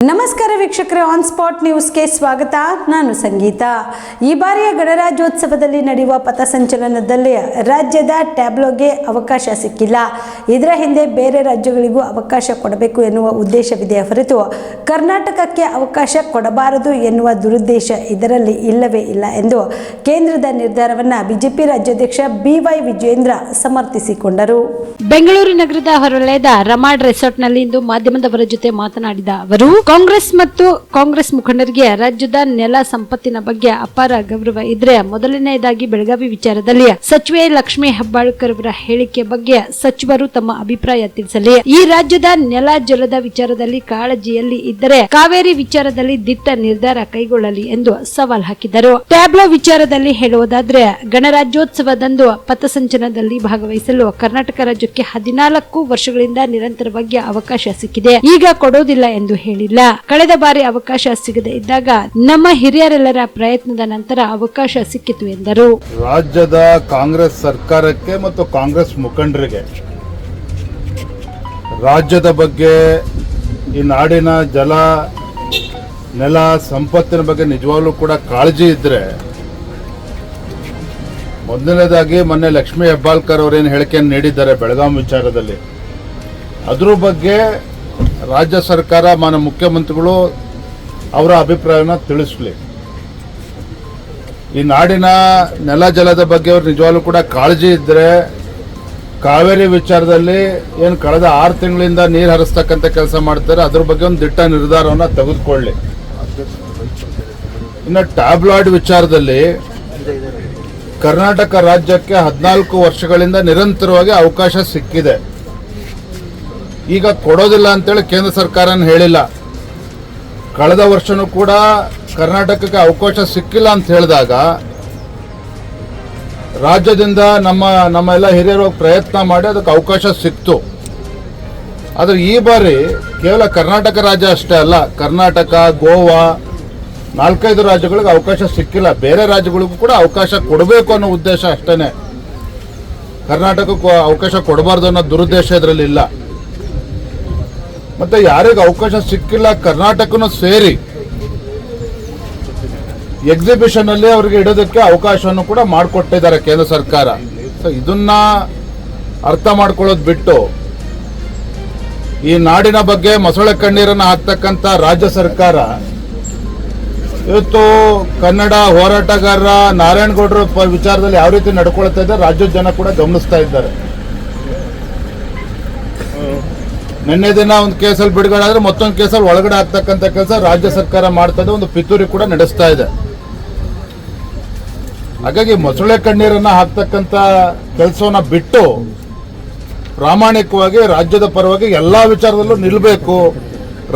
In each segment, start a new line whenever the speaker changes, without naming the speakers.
ನಮಸ್ಕಾರ ವೀಕ್ಷಕರೇ, on spot ನ್ಯೂಸ್ಗೆ ಸ್ವಾಗತ. ನಾನು ಸಂಗೀತ. ಈ ಬಾರಿಯ ಗಣರಾಜ್ಯೋತ್ಸವದಲ್ಲಿ ನಡೆಯುವ ಪಥಸಂಚಲನದಲ್ಲಿ ರಾಜ್ಯದ ಟ್ಯಾಬ್ಲೋಗೆ ಅವಕಾಶ ಸಿಕ್ಕಿಲ್ಲ. ಇದರ ಹಿಂದೆ ಬೇರೆ ರಾಜ್ಯಗಳಿಗೂ ಅವಕಾಶ ಕೊಡಬೇಕು ಎನ್ನುವ ಉದ್ದೇಶವಿದೆ ಹೊರತು ಕರ್ನಾಟಕಕ್ಕೆ ಅವಕಾಶ ಕೊಡಬಾರದು ಎನ್ನುವ ದುರುದ್ದೇಶ ಇದರಲ್ಲಿ ಇಲ್ಲವೇ ಇಲ್ಲ ಎಂದು ಕೇಂದ್ರದ ನಿರ್ಧಾರವನ್ನು ಬಿಜೆಪಿ ರಾಜ್ಯಾಧ್ಯಕ್ಷ BY ವಿಜೇಂದ್ರ ಸಮರ್ಥಿಸಿಕೊಂಡರು. ಬೆಂಗಳೂರು ನಗರದ ಹೊರವಲಯದ ರಮಾಡ್ ರೆಸಾರ್ಟ್ನಲ್ಲಿ ಇಂದು ಮಾಧ್ಯಮದವರ ಜೊತೆ ಮಾತನಾಡಿದ ಅವರು, ಕಾಂಗ್ರೆಸ್ ಮುಖಂಡರಿಗೆ ರಾಜ್ಯದ ನೆಲ ಸಂಪತ್ತಿನ ಬಗ್ಗೆ ಅಪಾರ ಗೌರವ ಇದ್ರೆ ಮೊದಲನೆಯದಾಗಿ ಬೆಳಗಾವಿ ವಿಚಾರದಲ್ಲಿ ಸಚಿವೆ ಲಕ್ಷ್ಮೀ ಹೆಬ್ಬಾಳ್ಕರ್ ಅವರ ಹೇಳಿಕೆ ಬಗ್ಗೆ ಸಚಿವರು ತಮ್ಮ ಅಭಿಪ್ರಾಯ ತಿಳಿಸಲಿ. ಈ ರಾಜ್ಯದ ನೆಲ ಜಲದ ವಿಚಾರದಲ್ಲಿ ಕಾಳಜಿಯಲ್ಲಿ ಇದ್ದರೆ ಕಾವೇರಿ ವಿಚಾರದಲ್ಲಿ ದಿಟ್ಟ ನಿರ್ಧಾರ ಕೈಗೊಳ್ಳಲಿ ಎಂದು ಸವಾಲ್ ಹಾಕಿದರು. ಟ್ಯಾಬ್ಲೋ ವಿಚಾರದಲ್ಲಿ ಹೇಳುವುದಾದ್ರೆ, ಗಣರಾಜ್ಯೋತ್ಸವದಂದು ಪಥಸಂಚಲನದಲ್ಲಿ ಭಾಗವಹಿಸಲು ಕರ್ನಾಟಕ ರಾಜ್ಯಕ್ಕೆ 14 ವರ್ಷಗಳಿಂದ ನಿರಂತರವಾಗಿ ಅವಕಾಶ ಸಿಕ್ಕಿದೆ. ಈಗ ಕೊಡೋದಿಲ್ಲ ಎಂದು ಹೇಳಿಲ್ಲ. ಕಳೆದ ಬಾರಿ ಅವಕಾಶ ಸಿಗದೆ ಇದ್ದಾಗ ನಮ್ಮ ಹಿರಿಯರೆಲ್ಲರ ಪ್ರಯತ್ನದ ನಂತರ ಅವಕಾಶ ಸಿಕ್ಕಿತು ಎಂದರು.
ರಾಜ್ಯದ ಕಾಂಗ್ರೆಸ್ ಸರ್ಕಾರಕ್ಕೆ ಮತ್ತು ಕಾಂಗ್ರೆಸ್ ಮುಖಂಡರಿಗೆ ರಾಜ್ಯದ ಬಗ್ಗೆ, ಈ ನಾಡಿನ ಜಲ ನೆಲ ಸಂಪತ್ತಿನ ಬಗ್ಗೆ ನಿಜವಾಗ್ಲೂ ಕೂಡ ಕಾಳಜಿ ಇದ್ರೆ, ಮೊದಲನೇದಾಗಿ ಮೊನ್ನೆ ಲಕ್ಷ್ಮೀ ಹೆಬ್ಬಾಳ್ಕರ್ ಅವರೇನು ಹೇಳಿಕೆಯನ್ನು ನೀಡಿದ್ದಾರೆ ಬೆಳಗಾವಿ ವಿಚಾರದಲ್ಲಿ, ಅದ್ರ ಬಗ್ಗೆ ರಾಜ್ಯ ಸರ್ಕಾರ ಮಾನ್ಯ ಮುಖ್ಯಮಂತ್ರಿಗಳು ಅವರ ಅಭಿಪ್ರಾಯನ ತಿಳಿಸಲಿ. ಈ ನಾಡಿನ ನೆಲ ಜಲದ ಬಗ್ಗೆ ಅವರು ನಿಜವಾಗ್ಲೂ ಕೂಡ ಕಾಳಜಿ ಇದ್ದರೆ ಕಾವೇರಿ ವಿಚಾರದಲ್ಲಿ ಏನು ಕಳೆದ 6 ತಿಂಗಳಿಂದ ನೀರು ಹರಿಸ್ತಕ್ಕಂಥ ಕೆಲಸ ಮಾಡ್ತಾರೆ, ಅದ್ರ ಬಗ್ಗೆ ಒಂದು ದಿಟ್ಟ ನಿರ್ಧಾರವನ್ನು ತೆಗೆದುಕೊಳ್ಳಿ. ಇನ್ನು ಟ್ಯಾಬ್ಲಾಯ್ಡ್ ವಿಚಾರದಲ್ಲಿ ಕರ್ನಾಟಕ ರಾಜ್ಯಕ್ಕೆ 14 ವರ್ಷಗಳಿಂದ ನಿರಂತರವಾಗಿ ಅವಕಾಶ ಸಿಕ್ಕಿದೆ. ಈಗ ಕೊಡೋದಿಲ್ಲ ಅಂತೇಳಿ ಕೇಂದ್ರ ಸರ್ಕಾರನ ಹೇಳಿಲ್ಲ. ಕಳೆದ ವರ್ಷನೂ ಕೂಡ ಕರ್ನಾಟಕಕ್ಕೆ ಅವಕಾಶ ಸಿಕ್ಕಿಲ್ಲ ಅಂತ ಹೇಳಿದಾಗ ರಾಜ್ಯದಿಂದ ನಮ್ಮ ಎಲ್ಲ ಹಿರಿಯರು ಪ್ರಯತ್ನ ಮಾಡಿ ಅದಕ್ಕೆ ಅವಕಾಶ ಸಿಕ್ತು. ಆದರೆ ಈ ಬಾರಿ ಕೇವಲ ಕರ್ನಾಟಕ ರಾಜ್ಯ ಅಷ್ಟೇ ಅಲ್ಲ, ಕರ್ನಾಟಕ, ಗೋವಾ 4-5 ರಾಜ್ಯಗಳಿಗೆ ಅವಕಾಶ ಸಿಕ್ಕಿಲ್ಲ. ಬೇರೆ ರಾಜ್ಯಗಳಿಗೂ ಕೂಡ ಅವಕಾಶ ಕೊಡಬೇಕು ಅನ್ನೋ ಉದ್ದೇಶ ಅಷ್ಟೇನೆ. ಕರ್ನಾಟಕಕ್ಕೂ ಅವಕಾಶ ಕೊಡಬಾರ್ದು ಅನ್ನೋ ದುರುದ್ದೇಶ ಇದರಲ್ಲಿ ಇಲ್ಲ. ಮತ್ತೆ ಯಾರಿಗೆ ಅವಕಾಶ ಸಿಕ್ಕಿಲ್ಲ, ಕರ್ನಾಟಕನೂ ಸೇರಿ ಎಕ್ಸಿಬಿಷನ್ ಅಲ್ಲಿ ಅವರಿಗೆ ಇಡೋದಕ್ಕೆ ಅವಕಾಶವನ್ನು ಕೂಡ ಮಾಡಿಕೊಟ್ಟಿದ್ದಾರೆ ಕೇಂದ್ರ ಸರ್ಕಾರ. ಸೊ ಇದನ್ನ ಅರ್ಥ ಮಾಡ್ಕೊಳ್ಳೋದು ಬಿಟ್ಟು ಈ ನಾಡಿನ ಬಗ್ಗೆ ಮೊಸಳೆ ಕಣ್ಣೀರನ್ನು ಹಾಕ್ತಕ್ಕಂಥ ರಾಜ್ಯ ಸರ್ಕಾರ ಇವತ್ತು ಕನ್ನಡ ಹೋರಾಟಗಾರರ ನಾರಾಯಣಗೌಡರ ವಿಚಾರದಲ್ಲಿ ಯಾವ ರೀತಿ ನಡ್ಕೊಳ್ತಾ ಇದ್ದಾರೆ ರಾಜ್ಯದ ಜನ ಕೂಡ ಗಮನಿಸ್ತಾ ಇದ್ದಾರೆ. ನಿನ್ನೆ ದಿನ ಒಂದು ಕೇಸಲ್ಲಿ ಬಿಡುಗಡೆ ಆದ್ರೆ ಮತ್ತೊಂದು ಕೇಸಲ್ಲಿ ಒಳಗಡೆ ಆಗ್ತಕ್ಕಂಥ ಕೆಲಸ ರಾಜ್ಯ ಸರ್ಕಾರ ಮಾಡ್ತಾ ಇದೆ, ಒಂದು ಪಿತೂರಿ ಕೂಡ ನಡೆಸ್ತಾ ಇದೆ. ಹಾಗಾಗಿ ಮೊಸಳೆ ಕಣ್ಣೀರನ್ನ ಹಾಕ್ತಕ್ಕಂಥ ಕೆಲಸವನ್ನ ಬಿಟ್ಟು ಪ್ರಾಮಾಣಿಕವಾಗಿ ರಾಜ್ಯದ ಪರವಾಗಿ ಎಲ್ಲಾ ವಿಚಾರದಲ್ಲೂ ನಿಲ್ಲಬೇಕು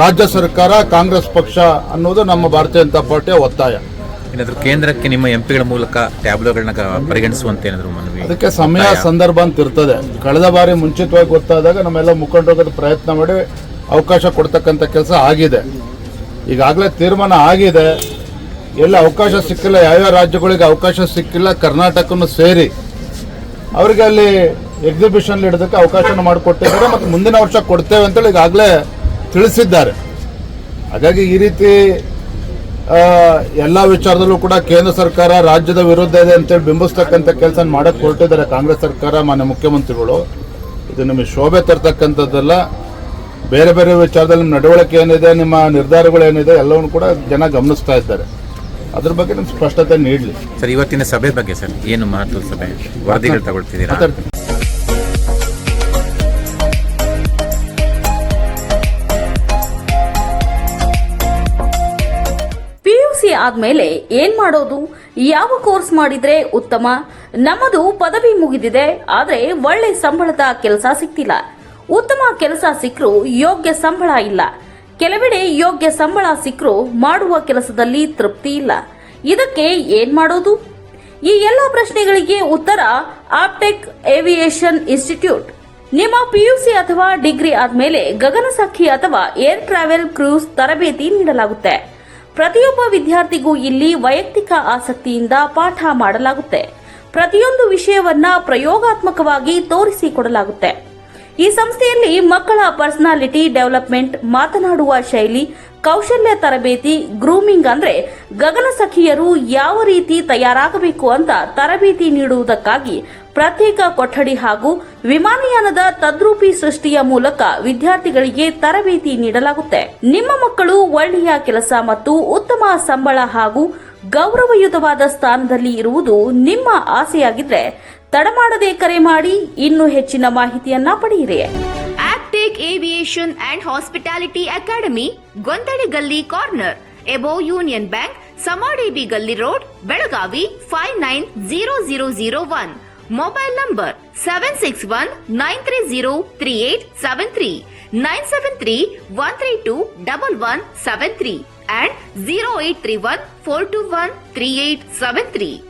ರಾಜ್ಯ ಸರ್ಕಾರ, ಕಾಂಗ್ರೆಸ್ ಪಕ್ಷ ಅನ್ನೋದು ನಮ್ಮ ಭಾರತೀಯ ಜನತಾ ಪಾರ್ಟಿಯ ಒತ್ತಾಯ.
ಏನಾದರೂ ಕೇಂದ್ರಕ್ಕೆ ನಿಮ್ಮ ಎಂಪಿಗಳ ಮೂಲಕ ಟ್ಯಾಬ್ಲೋಗಳನ್ನ ಪರಿಗಣಿಸುವಂತೆ ಏನಾದರೂ ಮನವಿ?
ಅದಕ್ಕೆ ಸಮಯ ಸಂದರ್ಭ ಅಂತ ಇರ್ತದೆ. ಕಳೆದ ಬಾರಿ ಮುಂಚಿತವಾಗಿ ಗೊತ್ತಾದಾಗ ನಮ್ಮೆಲ್ಲ ಮುಖಂಡರು ಪ್ರಯತ್ನ ಮಾಡಿ ಅವಕಾಶ ಕೊಡ್ತಕ್ಕಂಥ ಕೆಲಸ ಆಗಿದೆ. ಈಗಾಗಲೇ ತೀರ್ಮಾನ ಆಗಿದೆ. ಎಲ್ಲ ಅವಕಾಶ ಸಿಕ್ಕಿಲ್ಲ, ಯಾವ್ಯಾವ ರಾಜ್ಯಗಳಿಗೆ ಅವಕಾಶ ಸಿಕ್ಕಿಲ್ಲ, ಕರ್ನಾಟಕನೂ ಸೇರಿ ಅವರಿಗೆ ಅಲ್ಲಿ ಎಕ್ಸಿಬಿಷನ್ ಇಡೋದಕ್ಕೆ ಅವಕಾಶ ಮಾಡಿಕೊಟ್ಟಿದ್ದಾರೆ ಮತ್ತು ಮುಂದಿನ ವರ್ಷ ಕೊಡ್ತೇವೆ ಅಂತೇಳಿ ಈಗಾಗಲೇ ತಿಳಿಸಿದ್ದಾರೆ. ಹಾಗಾಗಿ ಈ ರೀತಿ ಎಲ್ಲ ವಿಚಾರದಲ್ಲೂ ಕೂಡ ಕೇಂದ್ರ ಸರ್ಕಾರ ರಾಜ್ಯದ ವಿರುದ್ಧ ಇದೆ ಅಂತೇಳಿ ಬಿಂಬಿಸ್ತಕ್ಕಂಥ ಕೆಲಸ ಮಾಡಕ್ಕೆ ಹೊರಟಿದ್ದಾರೆ ಕಾಂಗ್ರೆಸ್ ಸರ್ಕಾರ, ಮಾನ್ಯ ಮುಖ್ಯಮಂತ್ರಿಗಳು. ಇದು ನಿಮಗೆ ಶೋಭೆ ತರ್ತಕ್ಕಂಥದ್ದಲ್ಲ. ಬೇರೆ ಬೇರೆ ವಿಚಾರದಲ್ಲಿ ನಿಮ್ಮ ನಡವಳಿಕೆ ಏನಿದೆ, ನಿಮ್ಮ ನಿರ್ಧಾರಗಳು ಏನಿದೆ ಎಲ್ಲವನ್ನೂ ಕೂಡ ಜನ ಗಮನಿಸ್ತಾ ಇದ್ದಾರೆ. ಅದ್ರ ಬಗ್ಗೆ ನಿಮ್ಗೆ ಸ್ಪಷ್ಟತೆ ನೀಡಲಿ.
ಸರ್, ಇವತ್ತಿನ ಸಭೆ ಬಗ್ಗೆ ಸರ್ ಏನು ಮಹತ್ವದ ಸಭೆ ವರದಿಗಳು ತಗೊಳ್ತಿದ್ದೀರಾ?
ಆದ್ಮೇಲೆ ಏನ್ ಮಾಡೋದು, ಯಾವ ಕೋರ್ಸ್ ಮಾಡಿದ್ರೆ ಉತ್ತಮ? ನಮ್ಮದು ಪದವಿ ಮುಗಿದಿದೆ, ಆದ್ರೆ ಒಳ್ಳೆ ಸಂಬಳದ ಕೆಲಸ ಸಿಕ್ತಿಲ್ಲ. ಉತ್ತಮ ಕೆಲಸ ಸಿಕ್ಕರೂ ಯೋಗ್ಯ ಸಂಬಳ ಇಲ್ಲ. ಕೆಲವೆಡೆ ಯೋಗ್ಯ ಸಂಬಳ ಸಿಕ್ಕರೂ ಮಾಡುವ ಕೆಲಸದಲ್ಲಿ ತೃಪ್ತಿ ಇಲ್ಲ. ಇದಕ್ಕೆ ಏನ್ ಮಾಡೋದು? ಈ ಎಲ್ಲ ಪ್ರಶ್ನೆಗಳಿಗೆ ಉತ್ತರ ಆಪ್ಟೆಕ್ ಏವಿಯೇಷನ್ ಇನ್ಸ್ಟಿಟ್ಯೂಟ್. ನಿಮ್ಮ PUC ಅಥವಾ ಡಿಗ್ರಿ ಆದ್ಮೇಲೆ ಗಗನಸಖಿ ಅಥವಾ ಏರ್ ಟ್ರಾವೆಲ್ ಕ್ರೂಸ್ ತರಬೇತಿ ನೀಡಲಾಗುತ್ತೆ. ಪ್ರತಿಯೊಬ್ಬ ವಿದ್ಯಾರ್ಥಿಗೂ ಇಲ್ಲಿ ವೈಯಕ್ತಿಕ ಆಸಕ್ತಿಯಿಂದ ಪಾಠ ಮಾಡಲಾಗುತ್ತೆ. ಪ್ರತಿಯೊಂದು ವಿಷಯವನ್ನ ಪ್ರಯೋಗಾತ್ಮಕವಾಗಿ ತೋರಿಸಿಕೊಡಲಾಗುತ್ತೆ. ಈ ಸಂಸ್ಥೆಯಲ್ಲಿ ಮಕ್ಕಳ ಪರ್ಸನಾಲಿಟಿ ಡೆವಲಪ್ಮೆಂಟ್, ಮಾತನಾಡುವ ಶೈಲಿ, ಕೌಶಲ್ಯ ತರಬೇತಿ, ಗ್ರೂಮಿಂಗ್ ಅಂದ್ರೆ ಗಗನಸಖಿಯರು ಯಾವ ರೀತಿ ತಯಾರಾಗಬೇಕು ಅಂತ ತರಬೇತಿ ನೀಡುವುದಕ್ಕಾಗಿ ಪ್ರತ್ಯೇಕ ಕೊಠಡಿ ಹಾಗೂ ವಿಮಾನಯಾನದ ತದ್ರೂಪಿ ಸೃಷ್ಟಿಯ ಮೂಲಕ ವಿದ್ಯಾರ್ಥಿಗಳಿಗೆ ತರಬೇತಿ ನೀಡಲಾಗುತ್ತೆ. ನಿಮ್ಮ ಮಕ್ಕಳು ಒಳ್ಳೆಯ ಕೆಲಸ ಮತ್ತು ಉತ್ತಮ ಸಂಬಳ ಹಾಗೂ ಗೌರವಯುತವಾದ ಸ್ಥಾನದಲ್ಲಿ ಇರುವುದು ನಿಮ್ಮ ಆಸೆಯಾಗಿದ್ರೆ ತಡಮಾಡದೆ ಕರೆ ಮಾಡಿ ಇನ್ನೂ ಹೆಚ್ಚಿನ ಮಾಹಿತಿಯನ್ನ ಪಡೆಯಿರಿ.
Actec Aviation and Hospitality Academy, ಗೊಂದಡಿ ಗಲ್ಲಿ corner, above union bank, Samadevi ಗಲ್ಲಿ road, Belagavi 590001. Mobile number 761-930-3873, 973-132-1173 and 0831-421-3873.